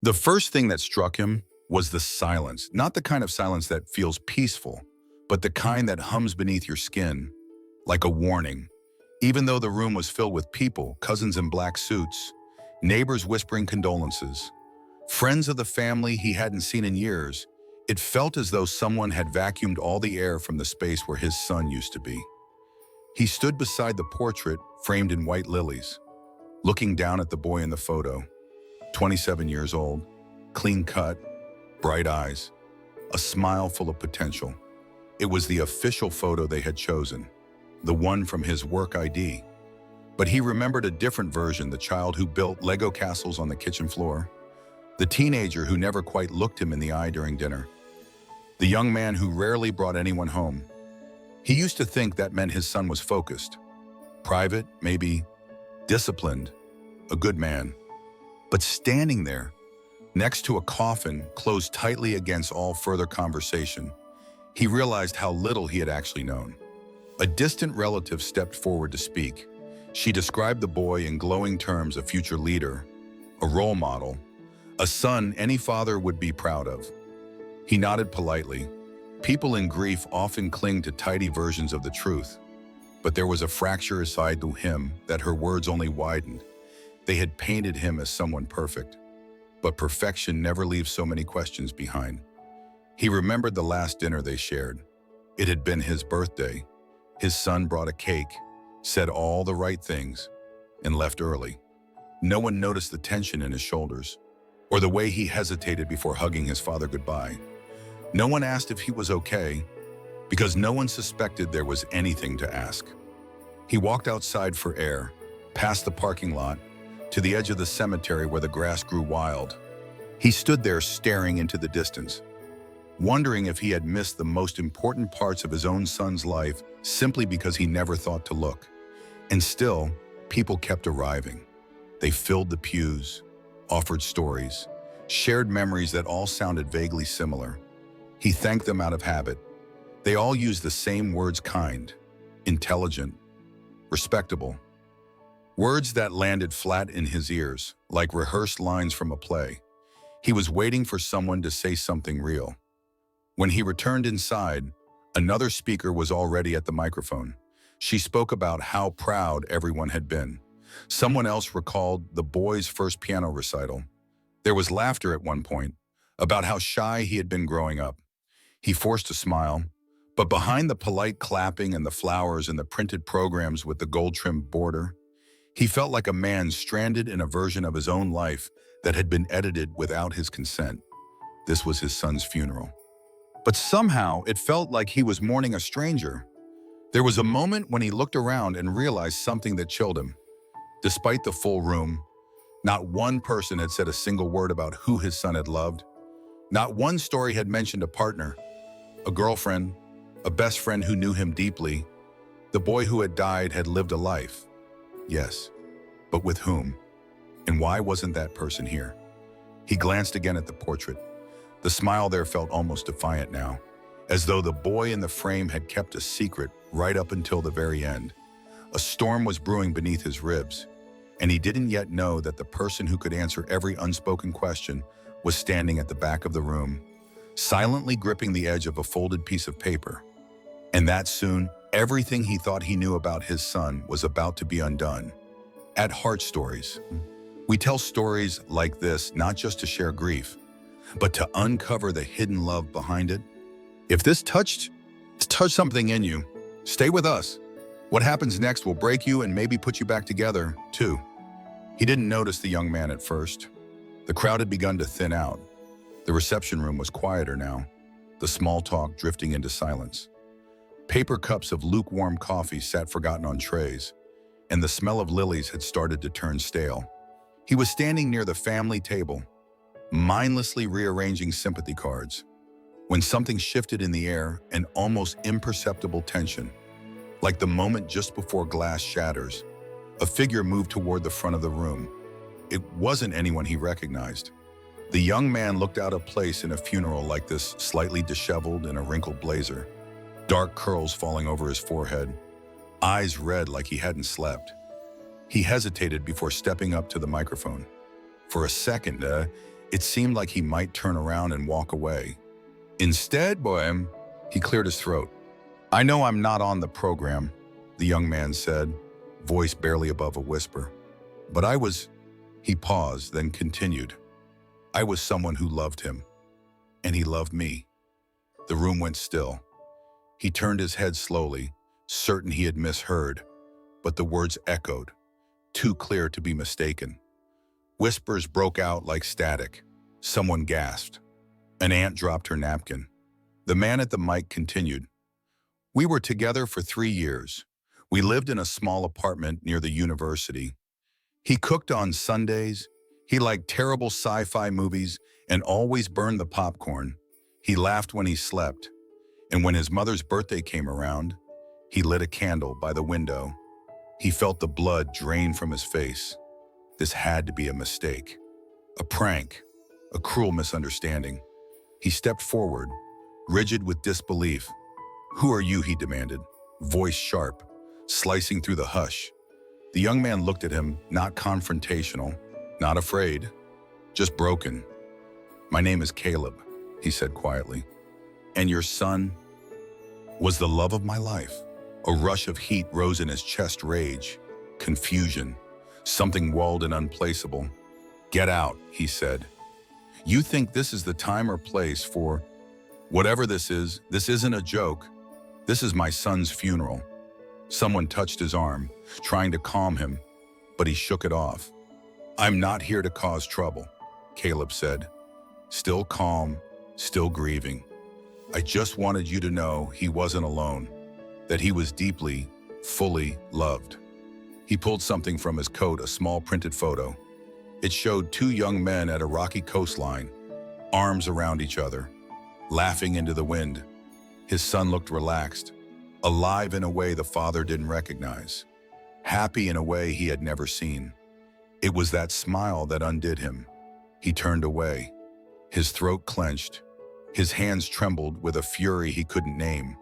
The first thing that struck him was the silence, not the kind of silence that feels peaceful, but the kind that hums beneath your skin, like a warning. Even though the room was filled with people, cousins in black suits, neighbors whispering condolences, friends of the family he hadn't seen in years, it felt as though someone had vacuumed all the air from the space where his son used to be. He stood beside the portrait framed in white lilies, looking down at the boy in the photo, 27 years old, clean cut, bright eyes, a smile full of potential. It was the official photo they had chosen, the one from his work ID. But he remembered a different version, the child who built Lego castles on the kitchen floor, the teenager who never quite looked him in the eye during dinner, the young man who rarely brought anyone home. He used to think that meant his son was focused, private, maybe disciplined, a good man. But standing there, next to a coffin closed tightly against all further conversation, he realized how little he had actually known. A distant relative stepped forward to speak. She described the boy in glowing terms: a future leader, a role model, a son any father would be proud of. He nodded politely. People in grief often cling to tidy versions of the truth, but there was a fracture side to him that her words only widened. They had painted him as someone perfect, but perfection never leaves so many questions behind. He remembered the last dinner they shared. It had been his birthday. His son brought a cake, said all the right things, and left early. No one noticed the tension in his shoulders, or the way he hesitated before hugging his father goodbye. No one asked if he was okay, because no one suspected there was anything to ask. He walked outside for air, past the parking lot, to the edge of the cemetery where the grass grew wild. He stood there staring into the distance, wondering if he had missed the most important parts of his own son's life simply because he never thought to look. And still, people kept arriving. They filled the pews, offered stories, shared memories that all sounded vaguely similar. He thanked them out of habit. They all used the same words: kind, intelligent, respectable. Words that landed flat in his ears, like rehearsed lines from a play. He was waiting for someone to say something real. When he returned inside, another speaker was already at the microphone. She spoke about how proud everyone had been. Someone else recalled the boy's first piano recital. There was laughter at one point about how shy he had been growing up. He forced a smile, but behind the polite clapping and the flowers and the printed programs with the gold-trimmed border, he felt like a man stranded in a version of his own life that had been edited without his consent. This was his son's funeral. But somehow it felt like he was mourning a stranger. There was a moment when he looked around and realized something that chilled him. Despite the full room, not one person had said a single word about who his son had loved. Not one story had mentioned a partner, a girlfriend, a best friend who knew him deeply. The boy who had died had lived a life. Yes, but with whom? And why wasn't that person here? He glanced again at the portrait. The smile there felt almost defiant now, as though the boy in the frame had kept a secret right up until the very end. A storm was brewing beneath his ribs, and he didn't yet know that the person who could answer every unspoken question was standing at the back of the room, silently gripping the edge of a folded piece of paper. And that soon, everything he thought he knew about his son was about to be undone. At Heart Stories, we tell stories like this not just to share grief, but to uncover the hidden love behind it. If this touched something in you, stay with us. What happens next will break you and maybe put you back together, too. He didn't notice the young man at first. The crowd had begun to thin out. The reception room was quieter now, the small talk drifting into silence. Paper cups of lukewarm coffee sat forgotten on trays, and the smell of lilies had started to turn stale. He was standing near the family table, mindlessly rearranging sympathy cards, when something shifted in the air, an almost imperceptible tension. Like the moment just before glass shatters, a figure moved toward the front of the room. It wasn't anyone he recognized. The young man looked out of place in a funeral like this, slightly disheveled in a wrinkled blazer, dark curls falling over his forehead, eyes red like he hadn't slept. He hesitated before stepping up to the microphone. For a second, It seemed like he might turn around and walk away. Instead, Bohem, he cleared his throat. "I know I'm not on the program," the young man said, voice barely above a whisper. "But I was—" He paused, then continued. "I was someone who loved him, and he loved me." The room went still. He turned his head slowly, certain he had misheard, but the words echoed, too clear to be mistaken. Whispers broke out like static. Someone gasped. An aunt dropped her napkin. The man at the mic continued. "We were together for 3 years. We lived in a small apartment near the university. He cooked on Sundays. He liked terrible sci-fi movies and always burned the popcorn. He laughed when he slept. And when his mother's birthday came around, he lit a candle by the window. He felt the blood drain from his face. This had to be a mistake. A prank. A cruel misunderstanding." He stepped forward, rigid with disbelief. "Who are you?" he demanded, voice sharp, slicing through the hush. The young man looked at him, not confrontational, not afraid, just broken. "My name is Caleb," he said quietly. "And your son was the love of my life." A rush of heat rose in his chest, rage, confusion, something walled and unplaceable. "Get out," he said. "You think this is the time or place for whatever this is? This isn't a joke. This is my son's funeral." Someone touched his arm, trying to calm him, but he shook it off. "I'm not here to cause trouble," Caleb said, still calm, still grieving. "I just wanted you to know he wasn't alone, that he was deeply, fully loved." He pulled something from his coat, a small printed photo. It showed 2 young men at a rocky coastline, arms around each other, laughing into the wind. His son looked relaxed, alive in a way the father didn't recognize, happy in a way he had never seen. It was that smile that undid him. He turned away. His throat clenched. His hands trembled with a fury he couldn't name.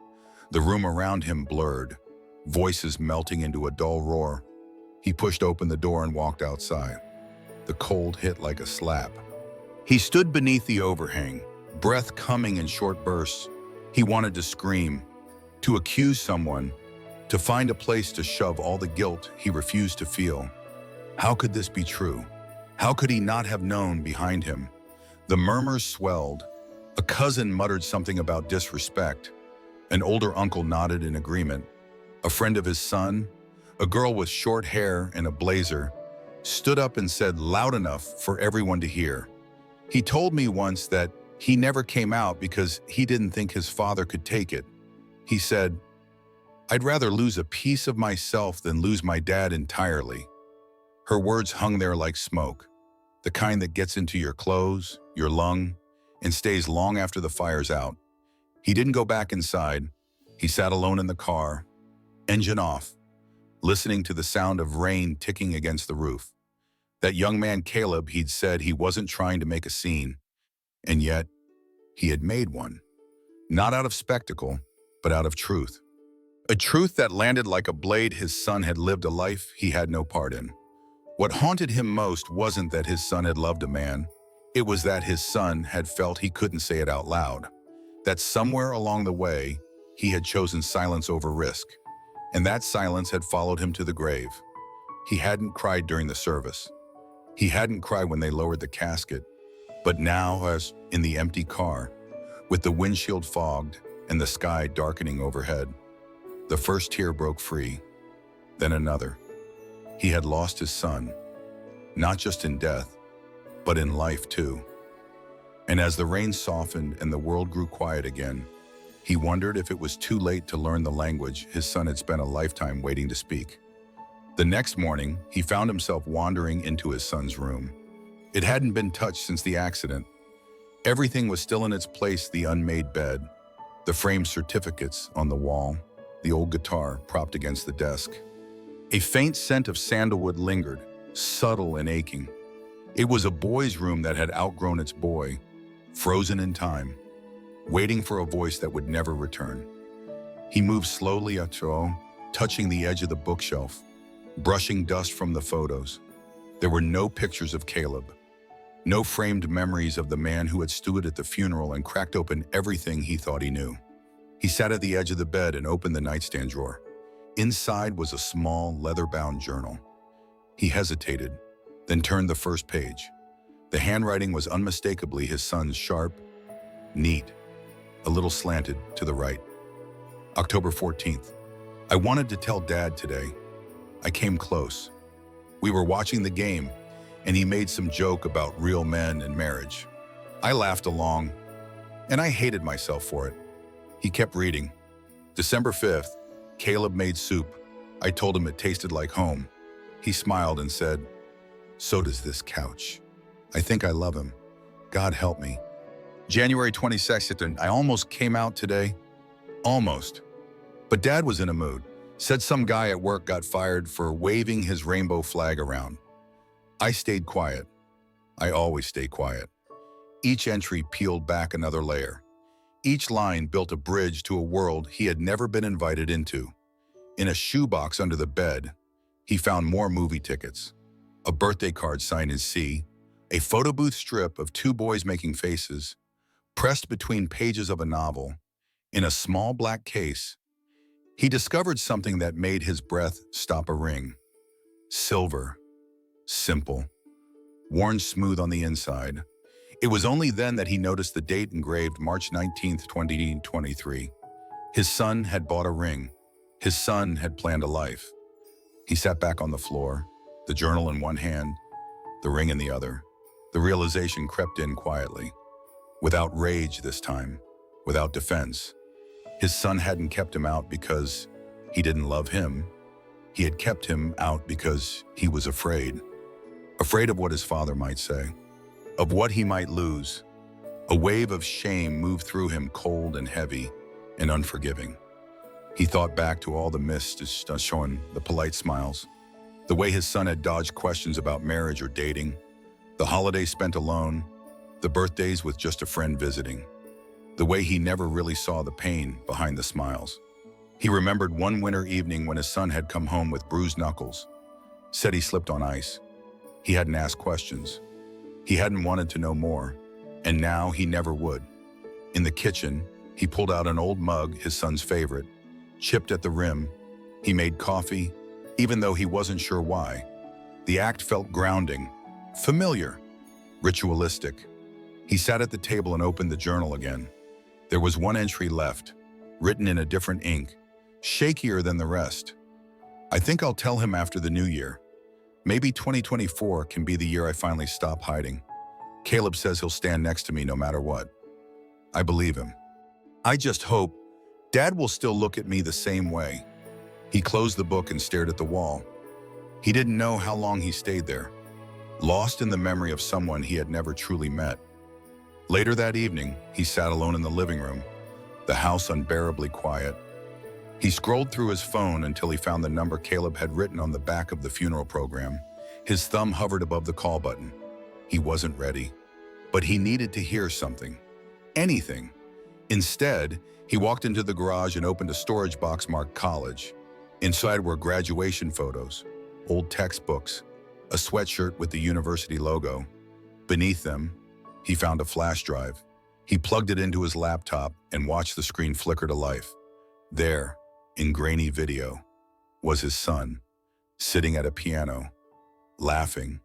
The room around him blurred, voices melting into a dull roar. He pushed open the door and walked outside. The cold hit like a slap. He stood beneath the overhang, breath coming in short bursts. He wanted to scream, to accuse someone, to find a place to shove all the guilt he refused to feel. How could this be true? How could he not have known behind him? The murmurs swelled. A cousin muttered something about disrespect. An older uncle nodded in agreement. A friend of his son, a girl with short hair and a blazer, stood up and said loud enough for everyone to hear. "He told me once that he never came out because he didn't think his father could take it. He said, 'I'd rather lose a piece of myself than lose my dad entirely.'" Her words hung there like smoke, the kind that gets into your clothes, your lung, and stays long after the fire's out. He didn't go back inside. He sat alone in the car, engine off, listening to the sound of rain ticking against the roof. That young man Caleb, he'd said he wasn't trying to make a scene, and yet he had made one. Not out of spectacle, but out of truth. A truth that landed like a blade. His son had lived a life he had no part in. What haunted him most wasn't that his son had loved a man. It was that his son had felt he couldn't say it out loud. That somewhere along the way, he had chosen silence over risk. And that silence had followed him to the grave. He hadn't cried during the service. He hadn't cried when they lowered the casket. But now, as in the empty car, with the windshield fogged and the sky darkening overhead, the first tear broke free, then another. He had lost his son, not just in death, but in life too. And as the rain softened and the world grew quiet again, he wondered if it was too late to learn the language his son had spent a lifetime waiting to speak. The next morning, he found himself wandering into his son's room. It hadn't been touched since the accident. Everything was still in its place: the unmade bed, the framed certificates on the wall, the old guitar propped against the desk. A faint scent of sandalwood lingered, subtle and aching. It was a boy's room that had outgrown its boy, frozen in time, waiting for a voice that would never return. He moved slowly touching the edge of the bookshelf, brushing dust from the photos. There were no pictures of Caleb, No framed memories of the man who had stood at the funeral and cracked open everything he thought he knew. He sat at the edge of the bed and opened the nightstand drawer. Inside was a small, leather-bound journal. He hesitated, then turned the first page. The handwriting was unmistakably his son's, sharp, neat, a little slanted to the right. October 14th. I wanted to tell Dad today. I came close. We were watching the game, and he made some joke about real men and marriage. I laughed along, and I hated myself for it. He kept reading. December 5th, Caleb made soup. I told him it tasted like home. He smiled and said, "So does this couch. I think I love him. God help me." January 22nd, I almost came out today. Almost. But Dad was in a mood. Said some guy at work got fired for waving his rainbow flag around. I stayed quiet. I always stay quiet. Each entry peeled back another layer. Each line built a bridge to a world he had never been invited into. In a shoebox under the bed, he found more movie tickets, a birthday card signed in C, a photo booth strip of two boys making faces, pressed between pages of a novel. In a small black case, he discovered something that made his breath stop a ring. Silver, simple, worn smooth on the inside. It was only then that he noticed the date engraved March 19th, 2023. His son had bought a ring. His son had planned a life. He sat back on the floor, the journal in one hand, the ring in the other. The realization crept in quietly. Without rage this time, without defense. His son hadn't kept him out because he didn't love him. He had kept him out because he was afraid. Afraid of what his father might say, of what he might lose. A wave of shame moved through him, cold and heavy and unforgiving. He thought back to all the missed, showing the polite smiles, the way his son had dodged questions about marriage or dating, the holidays spent alone, the birthdays with just a friend visiting, the way he never really saw the pain behind the smiles. He remembered one winter evening when his son had come home with bruised knuckles, said he slipped on ice. He hadn't asked questions. He hadn't wanted to know more, and now he never would. In the kitchen, he pulled out an old mug, his son's favorite, chipped at the rim. He made coffee, even though he wasn't sure why. The act felt grounding, familiar, ritualistic. He sat at the table and opened the journal again. There was one entry left, written in a different ink, shakier than the rest. "I think I'll tell him after the new year. Maybe 2024 can be the year I finally stop hiding. Caleb says he'll stand next to me no matter what. I believe him. I just hope Dad will still look at me the same way." He closed the book and stared at the wall. He didn't know how long he stayed there, lost in the memory of someone he had never truly met. Later that evening, he sat alone in the living room, the house unbearably quiet. He scrolled through his phone until he found the number Caleb had written on the back of the funeral program. His thumb hovered above the call button. He wasn't ready, but he needed to hear something. Anything. Instead, he walked into the garage and opened a storage box marked college. Inside were graduation photos, old textbooks, a sweatshirt with the university logo. Beneath them, he found a flash drive. He plugged it into his laptop and watched the screen flicker to life. There, in grainy video, was his son, sitting at a piano, laughing,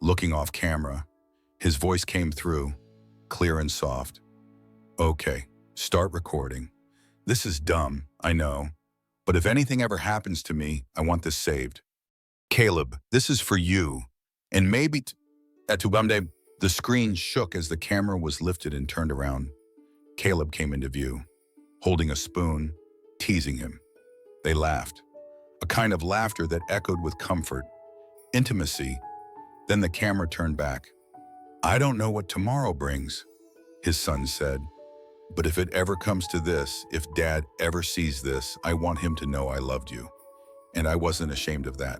looking off camera. His voice came through, clear and soft. "Okay, start recording. This is dumb, I know, but if anything ever happens to me, I want this saved. Caleb, this is for you, and maybe at Tubamde." The screen shook as the camera was lifted and turned around. Caleb came into view, holding a spoon, teasing him. They laughed, a kind of laughter that echoed with comfort, intimacy. Then the camera turned back. "I don't know what tomorrow brings," his son said, "but if it ever comes to this, if Dad ever sees this, I want him to know I loved you." And I wasn't ashamed of that.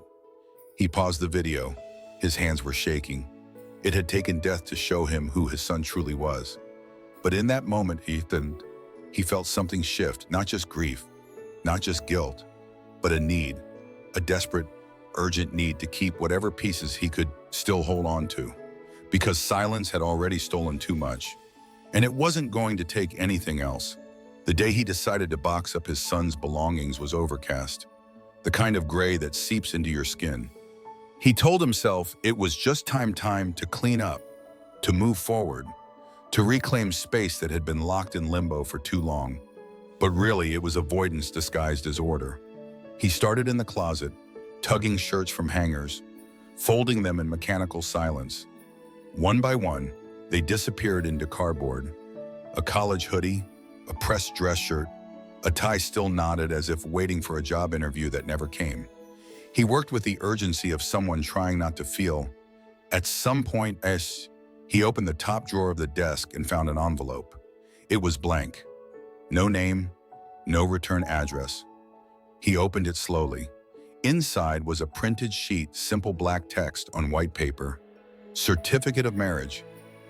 He paused the video. His hands were shaking. It had taken death to show him who his son truly was. But in that moment, he felt something shift, not just grief, not just guilt, but a need, a desperate, urgent need to keep whatever pieces he could still hold on to. because silence had already stolen too much. And it wasn't going to take anything else. The day he decided to box up his son's belongings was overcast, the kind of gray that seeps into your skin. He told himself it was just time to clean up, to move forward, to reclaim space that had been locked in limbo for too long. But really, it was avoidance disguised as order. He started in the closet, tugging shirts from hangers, folding them in mechanical silence. One by one, they disappeared into cardboard. A college hoodie, a pressed dress shirt, a tie still knotted as if waiting for a job interview that never came. He worked with the urgency of someone trying not to feel. At some point, he opened the top drawer of the desk and found an envelope. It was blank. No name, no return address. He opened it slowly. Inside was a printed sheet, simple black text on white paper. Certificate of marriage.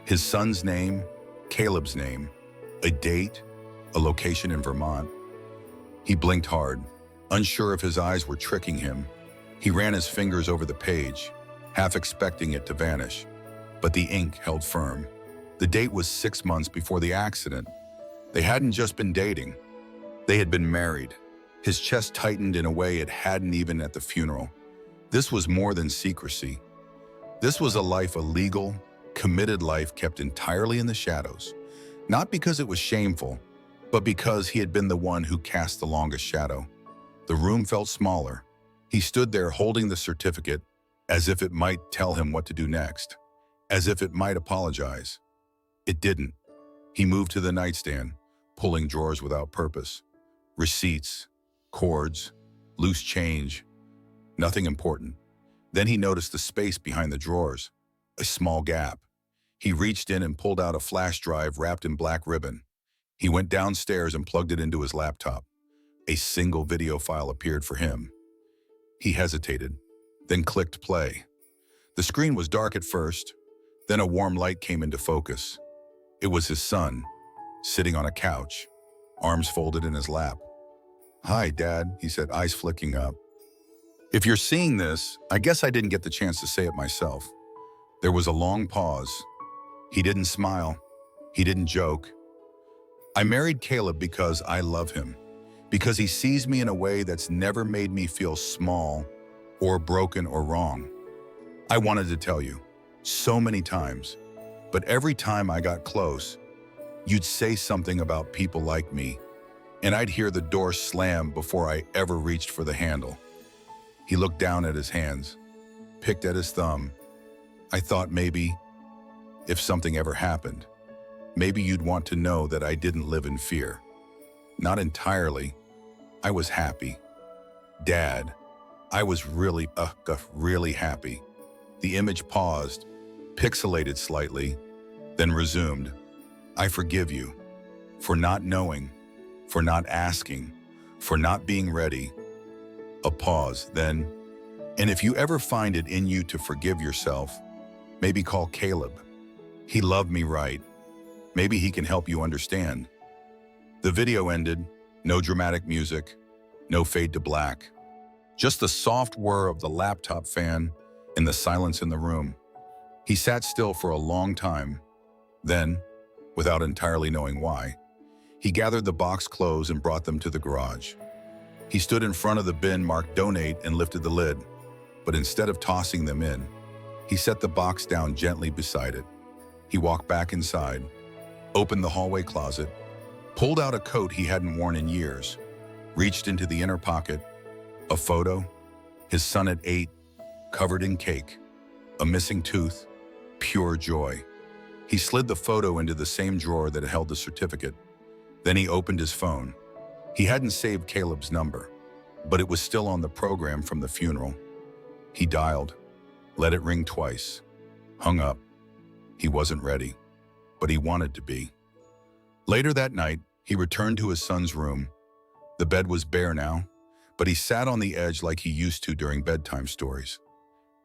His son's name, Caleb's name, a date, a location in Vermont. He blinked hard, unsure if his eyes were tricking him. He ran his fingers over the page, half expecting it to vanish. But the ink held firm. The date was 6 months before the accident. They hadn't just been dating. They had been married. His chest tightened in a way it hadn't even at the funeral. This was more than secrecy. This was a life, a legal, committed life kept entirely in the shadows. Not because it was shameful, but because he had been the one who cast the longest shadow. The room felt smaller. He stood there holding the certificate as if it might tell him what to do next, as if it might apologize. It didn't. He moved to the nightstand, pulling drawers without purpose. Receipts, cords, loose change, nothing important. Then he noticed the space behind the drawers, a small gap. He reached in and pulled out a flash drive wrapped in black ribbon. He went downstairs and plugged it into his laptop. A single video file appeared for him. He hesitated, then clicked play. The screen was dark at first, then a warm light came into focus. It was his son, sitting on a couch, arms folded in his lap. "Hi, Dad," he said, eyes flicking up. "If you're seeing this, I guess I didn't get the chance to say it myself." There was a long pause. He didn't smile. He didn't joke. "I married Caleb because I love him, because he sees me in a way that's never made me feel small or broken or wrong. I wanted to tell you, so many times, but every time I got close, you'd say something about people like me, and I'd hear the door slam before I ever reached for the handle." He looked down at his hands, picked at his thumb. "I thought maybe, if something ever happened, maybe you'd want to know that I didn't live in fear. Not entirely. I was happy. Dad, I was really happy." The image paused, pixelated slightly, then resumed. "I forgive you for not knowing, for not asking, for not being ready." A pause, then, "And if you ever find it in you to forgive yourself, maybe call Caleb. He loved me right. Maybe he can help you understand." The video ended, no dramatic music, no fade to black. Just the soft whir of the laptop fan and the silence in the room. He sat still for a long time. Then, without entirely knowing why, he gathered the box clothes and brought them to the garage. He stood in front of the bin marked "Donate" and lifted the lid. But instead of tossing them in, he set the box down gently beside it. He walked back inside, opened the hallway closet, pulled out a coat he hadn't worn in years, reached into the inner pocket. A photo, his son at 8, covered in cake, a missing tooth, pure joy. He slid the photo into the same drawer that held the certificate. Then he opened his phone. He hadn't saved Caleb's number, but it was still on the program from the funeral. He dialed, let it ring twice, hung up. He wasn't ready, but he wanted to be. Later that night, he returned to his son's room. The bed was bare now, but he sat on the edge like he used to during bedtime stories.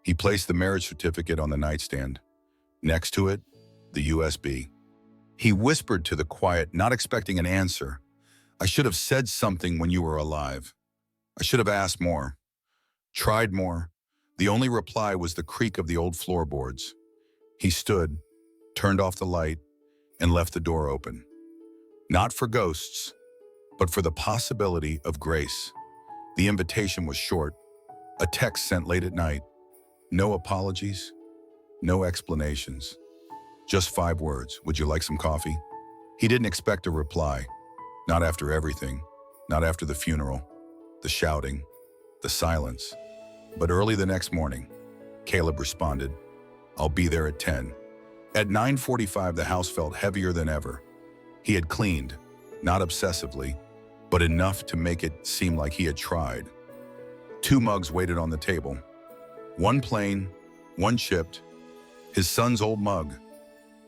He placed the marriage certificate on the nightstand. Next to it, the USB. He whispered to the quiet, not expecting an answer. "I should have said something when you were alive. I should have asked more, tried more." The only reply was the creak of the old floorboards. He stood, turned off the light, and left the door open. Not for ghosts, but for the possibility of grace. The invitation was short, a text sent late at night. No apologies, no explanations. Just 5 words. Would you like some coffee? He didn't expect a reply. Not after everything. Not after the funeral, the shouting, the silence. But early the next morning, Caleb responded, "I'll be there at 10. At 9:45, the house felt heavier than ever. He had cleaned, not obsessively, but enough to make it seem like he had tried. 2 mugs waited on the table. One plain, one chipped, his son's old mug.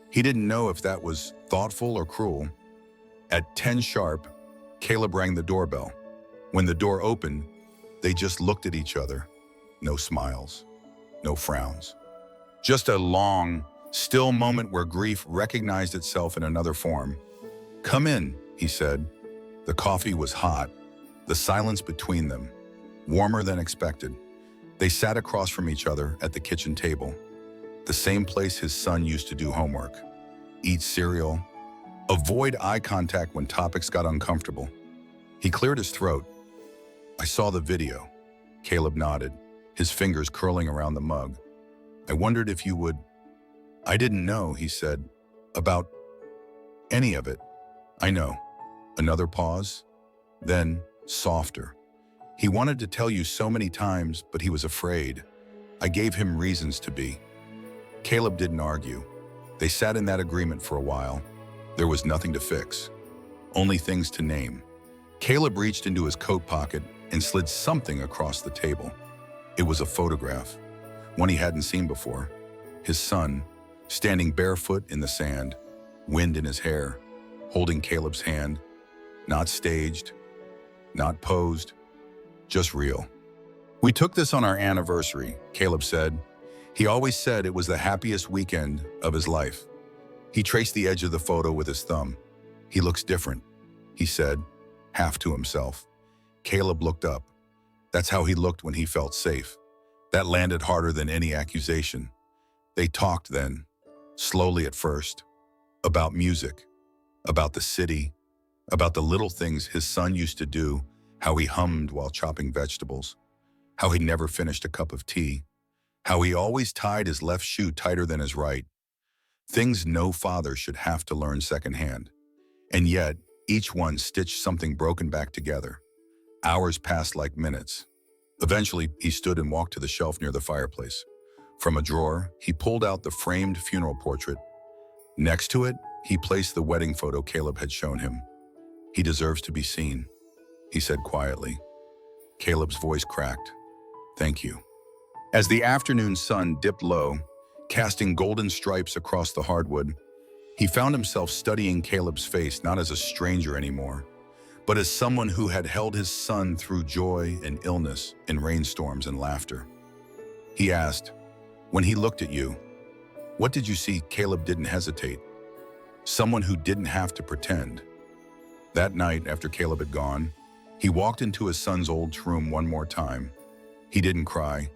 He didn't know if that was thoughtful or cruel. At 10 sharp, Caleb rang the doorbell. When the door opened, they just looked at each other. No smiles, no frowns. Just a long, still moment where grief recognized itself in another form. "Come in," he said. The coffee was hot, the silence between them, warmer than expected. They sat across from each other at the kitchen table, the same place his son used to do homework, eat cereal, avoid eye contact when topics got uncomfortable. He cleared his throat. "I saw the video." Caleb nodded, his fingers curling around the mug. "I wondered if you would—" "I didn't know," he said, "about any of it." "I know." Another pause, then softer. "He wanted to tell you so many times, but he was afraid. I gave him reasons to be." Caleb didn't argue. They sat in that agreement for a while. There was nothing to fix, only things to name. Caleb reached into his coat pocket and slid something across the table. It was a photograph, one he hadn't seen before. His son, standing barefoot in the sand, wind in his hair, holding Caleb's hand. Not staged, not posed, just real. "We took this on our anniversary," Caleb said. He always said it was the happiest weekend of his life. He traced the edge of the photo with his thumb. "He looks different," he said, half to himself. Caleb looked up. That's how he looked when he felt safe. That landed harder than any accusation. They talked then, slowly at first, about music, about the city, about the little things his son used to do, how he hummed while chopping vegetables, how he never finished a cup of tea, how he always tied his left shoe tighter than his right. Things no father should have to learn secondhand. And yet, each one stitched something broken back together. Hours passed like minutes. Eventually, he stood and walked to the shelf near the fireplace. From a drawer, he pulled out the framed funeral portrait. Next to it, he placed the wedding photo Caleb had shown him. "He deserves to be seen," he said quietly. Caleb's voice cracked. "Thank you." As the afternoon sun dipped low, casting golden stripes across the hardwood, he found himself studying Caleb's face not as a stranger anymore, but as someone who had held his son through joy and illness, in rainstorms and laughter. He asked, "When he looked at you, what did you see?" Caleb didn't hesitate. Someone who didn't have to pretend. That night, after Caleb had gone, he walked into his son's old room one more time. He didn't cry.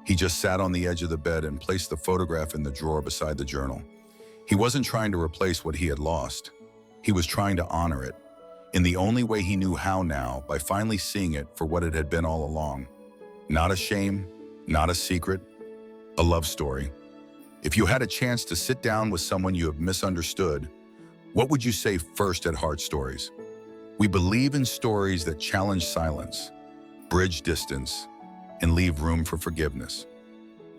He just sat on the edge of the bed and placed the photograph in the drawer beside the journal. He wasn't trying to replace what he had lost. He was trying to honor it, in the only way he knew how now, by finally seeing it for what it had been all along. Not a shame, not a secret, a love story. If you had a chance to sit down with someone you have misunderstood, what would you say first at Heart Stories? We believe in stories that challenge silence, bridge distance, and leave room for forgiveness.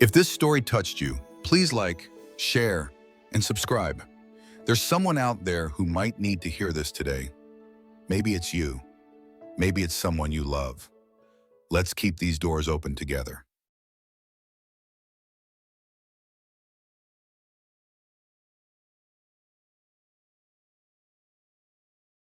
If this story touched you, please like, share, and subscribe. There's someone out there who might need to hear this today. Maybe it's you. Maybe it's someone you love. Let's keep these doors open together.